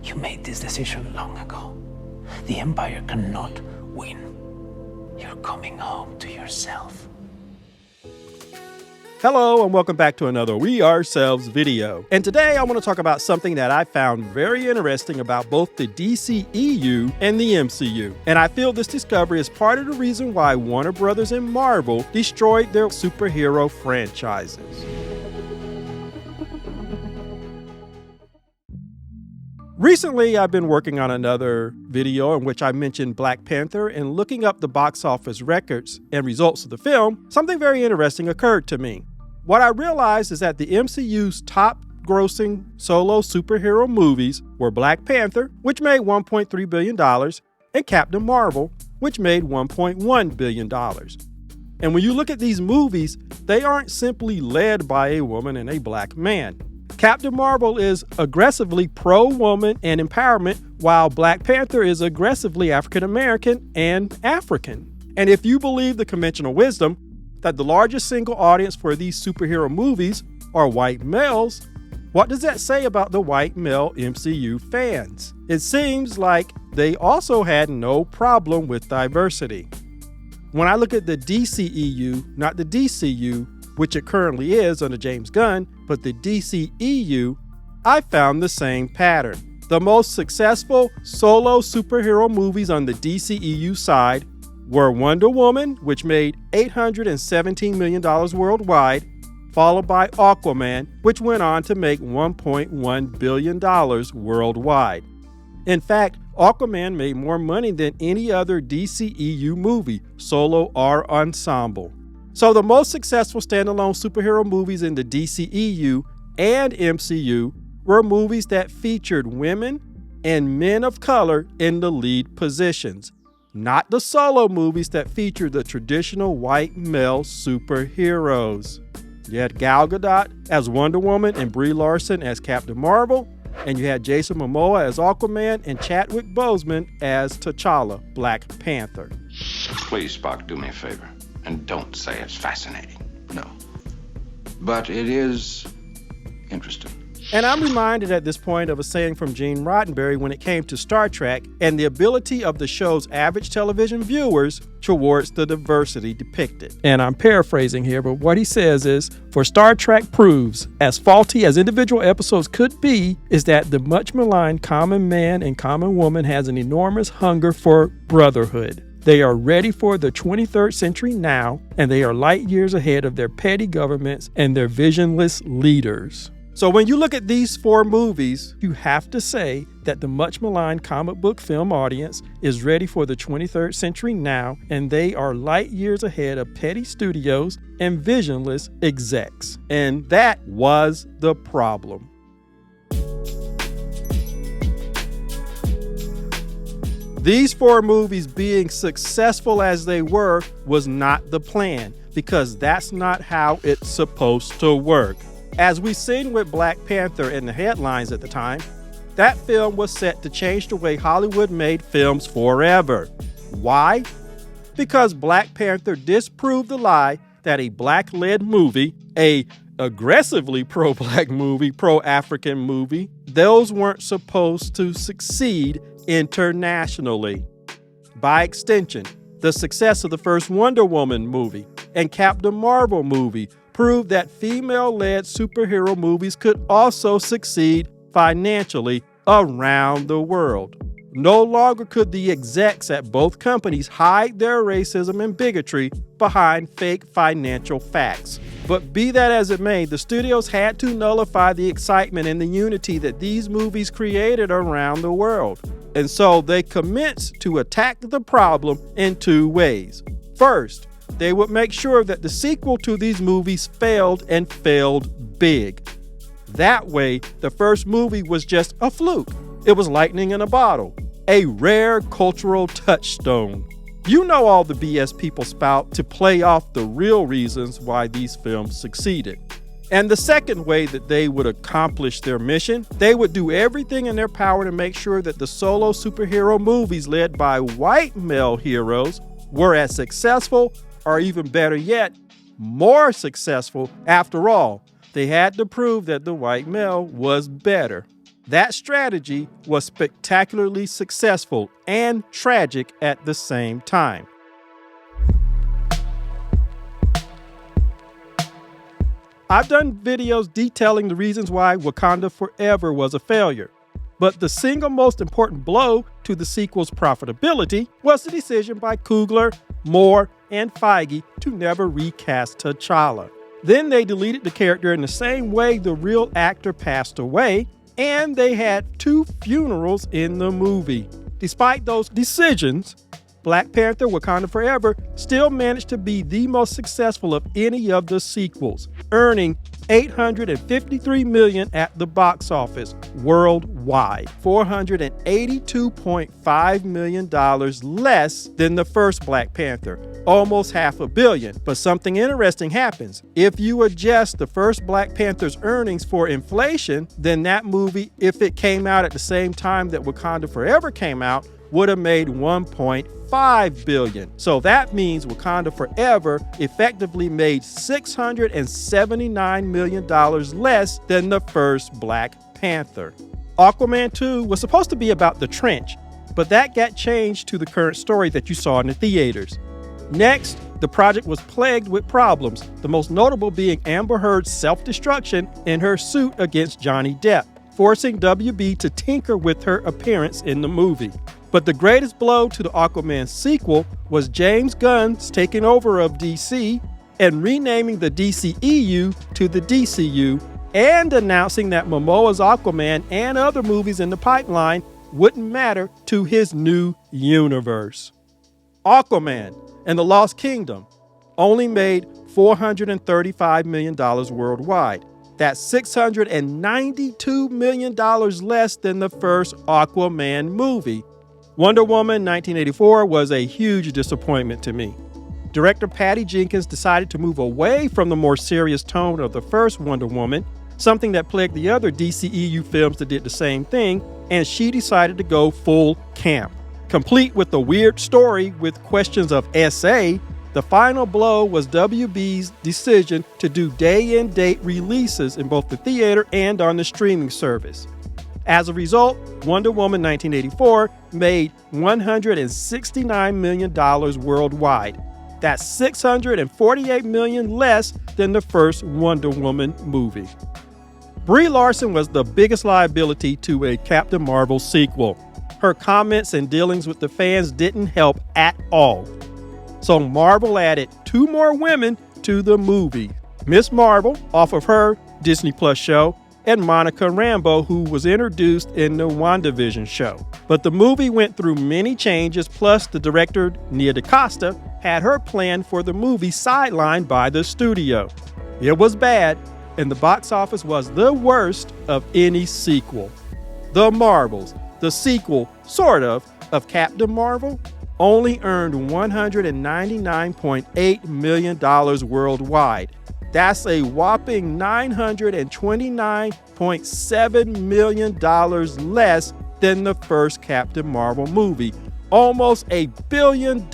You made this decision long ago. The Empire cannot win. You're coming home to yourself. Hello and welcome back to another We Ourselves video. And today I want to talk about something that I found very interesting about both the DCEU and the MCU. And I feel this discovery is part of the reason why Warner Brothers and Marvel destroyed their superhero franchises. Recently, I've been working on another video in which I mentioned Black Panther, and looking up the box office records and results of the film, something very interesting occurred to me. What I realized is that the MCU's top grossing solo superhero movies were Black Panther, which made $1.3 billion, and Captain Marvel, which made $1.1 billion. And when you look at these movies, they aren't simply led by a woman and a black man. Captain Marvel is aggressively pro-woman and empowerment, while Black Panther is aggressively African-American and African. And if you believe the conventional wisdom that the largest single audience for these superhero movies are white males, what does that say about the white male MCU fans? It seems like they also had no problem with diversity. When I look at the DCEU, not the DCU, which it currently is under James Gunn, but the DCEU, I found the same pattern. The most successful solo superhero movies on the DCEU side were Wonder Woman, which made $817 million worldwide, followed by Aquaman, which went on to make $1.1 billion worldwide. In fact, Aquaman made more money than any other DCEU movie, solo or ensemble. So the most successful standalone superhero movies in the DCEU and MCU were movies that featured women and men of color in the lead positions, not the solo movies that featured the traditional white male superheroes. You had Gal Gadot as Wonder Woman and Brie Larson as Captain Marvel, and you had Jason Momoa as Aquaman and Chadwick Boseman as T'Challa, Black Panther. Please, Spock, do me a favor. And don't say it's fascinating. No. But it is interesting. And I'm reminded at this point of a saying from Gene Roddenberry when it came to Star Trek and the ability of the show's average television viewers towards the diversity depicted. And I'm paraphrasing here, but what he says is, for Star Trek proves, as faulty as individual episodes could be, is that the much maligned common man and common woman has an enormous hunger for brotherhood. They are ready for the 23rd century now, and they are light years ahead of their petty governments and their visionless leaders. So when you look at these four movies, you have to say that the much maligned comic book film audience is ready for the 23rd century now, and they are light years ahead of petty studios and visionless execs. And that was the problem. These four movies being successful as they were was not the plan, because that's not how it's supposed to work. As we seen with Black Panther in the headlines at the time, that film was set to change the way Hollywood made films forever. Why? Because Black Panther disproved the lie that a black-led movie, a aggressively pro-black movie, pro-African movie, those weren't supposed to succeed internationally. By extension, the success of the first Wonder Woman movie and Captain Marvel movie proved that female-led superhero movies could also succeed financially around the world. No longer could the execs at both companies hide their racism and bigotry behind fake financial facts. But be that as it may, the studios had to nullify the excitement and the unity that these movies created around the world. And so they commenced to attack the problem in two ways. First, they would make sure that the sequel to these movies failed and failed big. That way, the first movie was just a fluke. It was lightning in a bottle, a rare cultural touchstone. You know all the BS people spout to play off the real reasons why these films succeeded. And the second way that they would accomplish their mission, they would do everything in their power to make sure that the solo superhero movies led by white male heroes were as successful, or even better yet, more successful. After all, they had to prove that the white male was better. That strategy was spectacularly successful and tragic at the same time. I've done videos detailing the reasons why Wakanda Forever was a failure. But the single most important blow to the sequel's profitability was the decision by Coogler, Moore, and Feige to never recast T'Challa. Then they deleted the character in the same way the real actor passed away, and they had 2 funerals in the movie. Despite those decisions, Black Panther: Wakanda Forever still managed to be the most successful of any of the sequels, earning $853 million at the box office worldwide, $482.5 million less than the first Black Panther, almost $500 million. But something interesting happens. If you adjust the first Black Panther's earnings for inflation, then that movie, if it came out at the same time that Wakanda Forever came out, would have made $1.5 billion. So that means Wakanda Forever effectively made $679 million less than the first Black Panther. Aquaman 2 was supposed to be about the trench, but that got changed to the current story that you saw in the theaters. Next, the project was plagued with problems, the most notable being Amber Heard's self-destruction in her suit against Johnny Depp, forcing WB to tinker with her appearance in the movie. But the greatest blow to the Aquaman sequel was James Gunn's taking over of DC and renaming the DCEU to the DCU and announcing that Momoa's Aquaman and other movies in the pipeline wouldn't matter to his new universe. Aquaman and the Lost Kingdom only made $435 million worldwide. That's $692 million less than the first Aquaman movie. Wonder Woman 1984 was a huge disappointment to me. Director Patty Jenkins decided to move away from the more serious tone of the first Wonder Woman, something that plagued the other DCEU films that did the same thing, and she decided to go full camp. Complete with a weird story with questions of SA, the final blow was WB's decision to do day-and-date releases in both the theater and on the streaming service. As a result, Wonder Woman 1984 made $169 million worldwide. That's $648 million less than the first Wonder Woman movie. Brie Larson was the biggest liability to a Captain Marvel sequel. Her comments and dealings with the fans didn't help at all. So Marvel added 2 more women to the movie. Miss Marvel off of her Disney Plus show, and Monica Rambeau, who was introduced in the WandaVision show. But the movie went through many changes, plus the director, Nia DaCosta, had her plan for the movie sidelined by the studio. It was bad, and the box office was the worst of any sequel. The Marvels, the sequel, sort of Captain Marvel, only earned $199.8 million worldwide. That's a whopping $929.7 million less than the first Captain Marvel movie. Almost $1 billion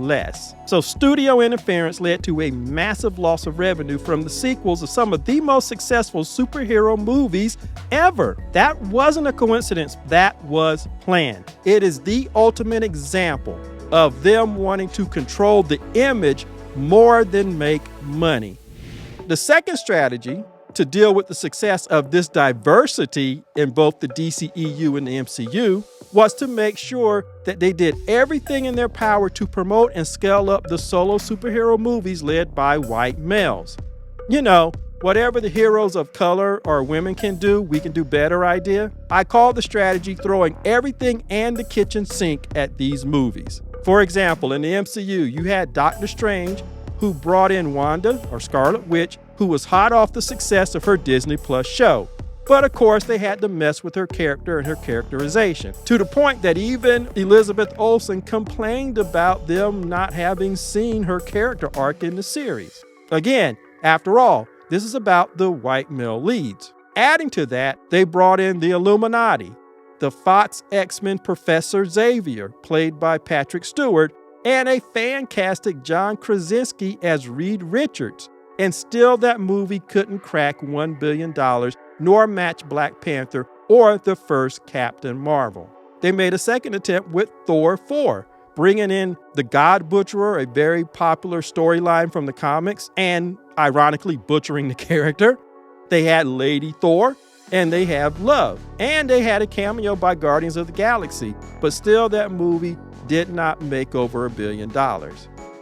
less. So studio interference led to a massive loss of revenue from the sequels of some of the most successful superhero movies ever. That wasn't a coincidence. That was planned. It is the ultimate example of them wanting to control the image more than make money. The second strategy to deal with the success of this diversity in both the DCEU and the MCU was to make sure that they did everything in their power to promote and scale up the solo superhero movies led by white males. You know, whatever the heroes of color or women can do, we can do better idea. I call the strategy throwing everything and the kitchen sink at these movies. For example, in the MCU, you had Doctor Strange, who brought in Wanda, or Scarlet Witch, who was hot off the success of her Disney Plus show. But of course, they had to mess with her character and her characterization, to the point that even Elizabeth Olsen complained about them not having seen her character arc in the series. Again, after all, this is about the white male leads. Adding to that, they brought in the Illuminati, the Fox X-Men Professor Xavier, played by Patrick Stewart, and a fantastic John Krasinski as Reed Richards. And still that movie couldn't crack $1 billion, nor match Black Panther or the first Captain Marvel. They made a second attempt with Thor 4, bringing in the God Butcherer, a very popular storyline from the comics, and ironically butchering the character. They had Lady Thor, and they have Love, and they had a cameo by Guardians of the Galaxy, but still that movie did not make over $1 billion.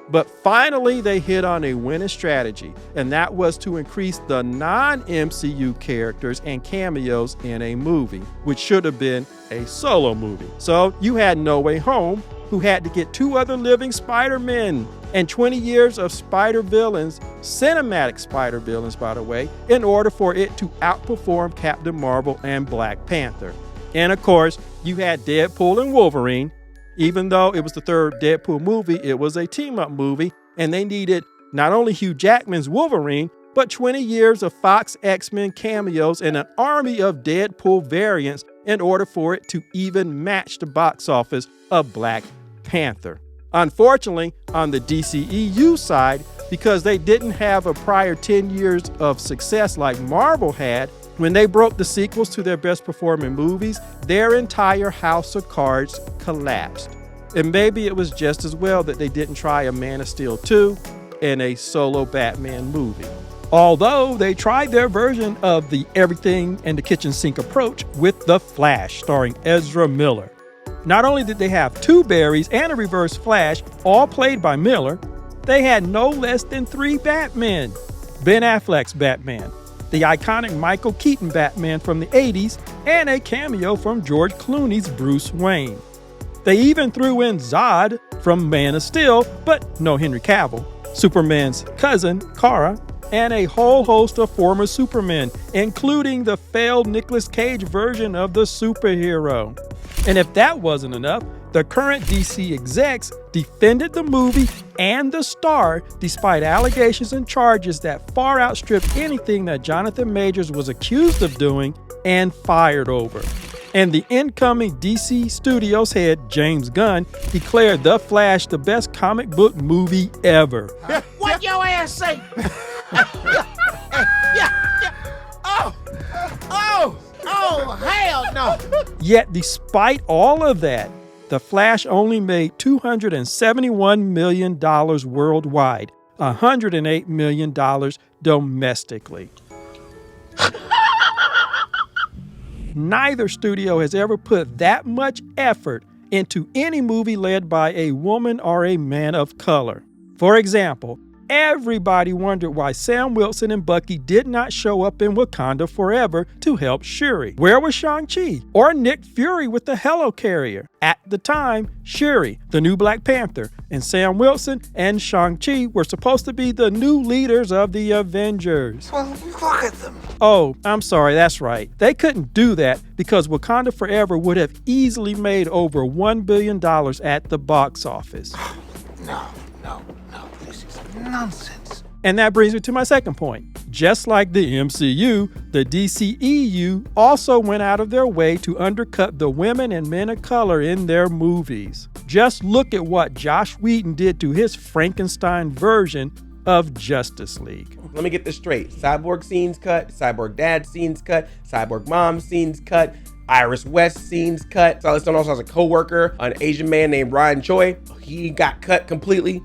But finally, they hit on a winning strategy, and that was to increase the non-MCU characters and cameos in a movie, which should have been a solo movie. So you had No Way Home, who had to get 2 other living Spider-Men and 20 years of Spider-Villains, cinematic Spider-Villains, by the way, in order for it to outperform Captain Marvel and Black Panther. And of course, you had Deadpool and Wolverine. Even though it was the third Deadpool movie, it was a team-up movie, and they needed not only Hugh Jackman's Wolverine, but 20 years of Fox X-Men cameos and an army of Deadpool variants in order for it to even match the box office of Black Panther. Unfortunately, on the DCEU side, because they didn't have a prior 10 years of success like Marvel had, when they broke the sequels to their best performing movies, their entire house of cards collapsed. And maybe it was just as well that they didn't try a Man of Steel 2 and a solo Batman movie. Although they tried their version of the everything and the kitchen sink approach with The Flash, starring Ezra Miller. Not only did they have 2 Barrys and a Reverse Flash, all played by Miller, they had no less than 3 Batmen. Ben Affleck's Batman, the iconic Michael Keaton Batman from the 80s, and a cameo from George Clooney's Bruce Wayne. They even threw in Zod from Man of Steel, but no Henry Cavill, Superman's cousin, Kara, and a whole host of former Supermen, including the failed Nicolas Cage version of the superhero. And if that wasn't enough, the current DC execs defended the movie and the star despite allegations and charges that far outstripped anything that Jonathan Majors was accused of doing and fired over. And the incoming DC Studios head, James Gunn, declared The Flash the best comic book movie ever. What your ass say? Oh, hell no. Yet despite all of that, The Flash only made $271 million worldwide, $108 million domestically. Neither studio has ever put that much effort into any movie led by a woman or a man of color. For example, everybody wondered why Sam Wilson and Bucky did not show up in Wakanda Forever to help Shuri. Where was Shang-Chi? Or Nick Fury with the Helicarrier? At the time, Shuri, the new Black Panther, and Sam Wilson and Shang-Chi were supposed to be the new leaders of the Avengers. Well, look at them. Oh, I'm sorry, that's right. They couldn't do that because Wakanda Forever would have easily made over $1 billion at the box office. No. This is nonsense. And that brings me to my second point. Just like the MCU, the DCEU also went out of their way to undercut the women and men of color in their movies. Just look at what Joss Whedon did to his Frankenstein version of Justice League. Let me get this straight. Cyborg scenes cut, Cyborg dad scenes cut, Cyborg mom scenes cut, Iris West scenes cut. Solid Stone also has a co-worker, an Asian man named Ryan Choi. He got cut completely.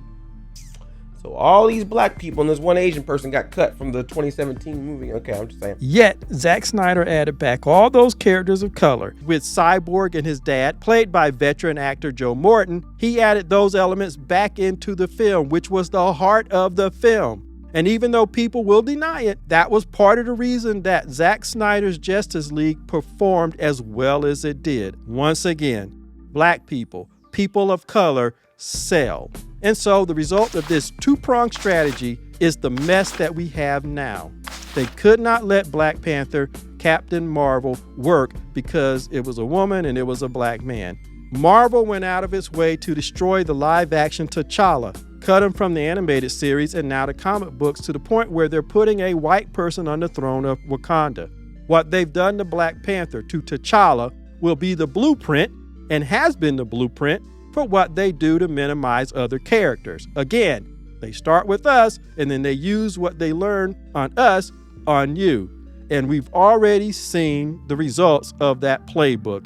So all these black people and this one Asian person got cut from the 2017 movie. Okay, I'm just saying. Yet, Zack Snyder added back all those characters of color. With Cyborg and his dad, played by veteran actor Joe Morton, he added those elements back into the film, which was the heart of the film. And even though people will deny it, that was part of the reason that Zack Snyder's Justice League performed as well as it did. Once again, black people, people of color, sell. And so the result of this two-pronged strategy is the mess that we have now. They could not let Black Panther, Captain Marvel work because it was a woman and it was a black man. Marvel went out of its way to destroy the live-action T'Challa, cut him from the animated series and now the comic books to the point where they're putting a white person on the throne of Wakanda. What they've done to Black Panther, to T'Challa, will be the blueprint and has been the blueprint for what they do to minimize other characters. Again, they start with us and then they use what they learn on us on you. And we've already seen the results of that playbook.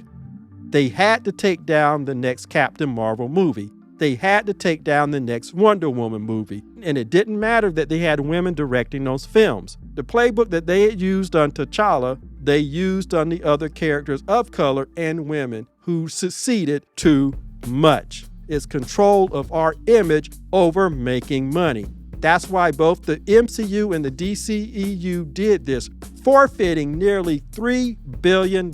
They had to take down the next Captain Marvel movie. They had to take down the next Wonder Woman movie. And it didn't matter that they had women directing those films. The playbook that they had used on T'Challa, they used on the other characters of color and women who succeeded too much. It's control of our image over making money. That's why both the MCU and the DCEU did this, forfeiting nearly $3 billion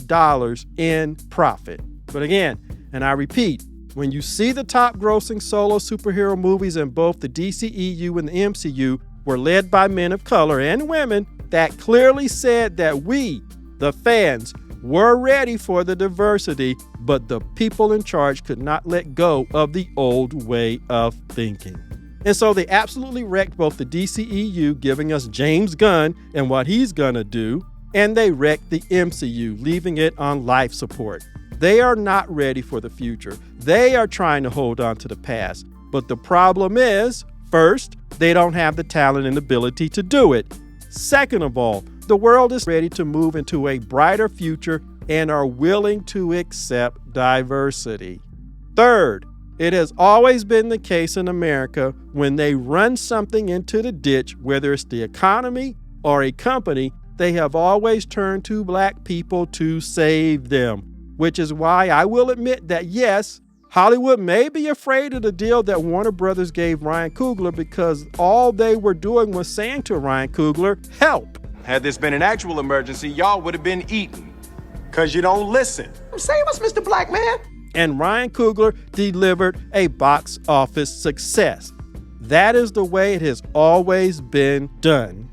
in profit. But again, and I repeat, when you see the top grossing solo superhero movies in both the DCEU and the MCU were led by men of color and women, that clearly said that we, the fans, were ready for the diversity, but the people in charge could not let go of the old way of thinking. And so they absolutely wrecked both the DCEU, giving us James Gunn and what he's gonna do, and they wrecked the MCU, leaving it on life support. They are not ready for the future. They are trying to hold on to the past. But the problem is, first, they don't have the talent and ability to do it. Second of all, the world is ready to move into a brighter future and are willing to accept diversity. Third, it has always been the case in America when they run something into the ditch, whether it's the economy or a company, they have always turned to black people to save them, which is why I will admit that yes, Hollywood may be afraid of the deal that Warner Brothers gave Ryan Coogler because all they were doing was saying to Ryan Coogler, help. Had this been an actual emergency, y'all would have been eaten. Cause you don't listen. Save us, Mr. Black Man. And Ryan Coogler delivered a box office success. That is the way it has always been done.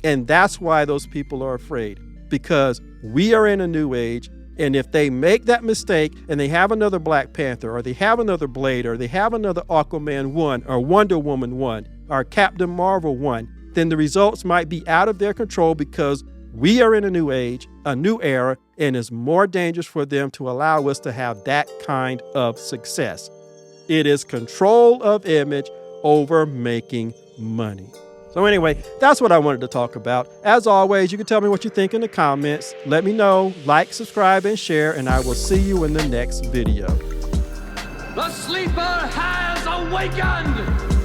And that's why those people are afraid, because we are in a new age. And if they make that mistake and they have another Black Panther or they have another Blade or they have another Aquaman 1 or Wonder Woman 1 or Captain Marvel 1, then the results might be out of their control because we are in a new age, a new era, and it's more dangerous for them to allow us to have that kind of success. It is control of image over making money. So anyway, that's what I wanted to talk about. As always, you can tell me what you think in the comments. Let me know, like, subscribe, and share, and I will see you in the next video. The sleeper has awakened!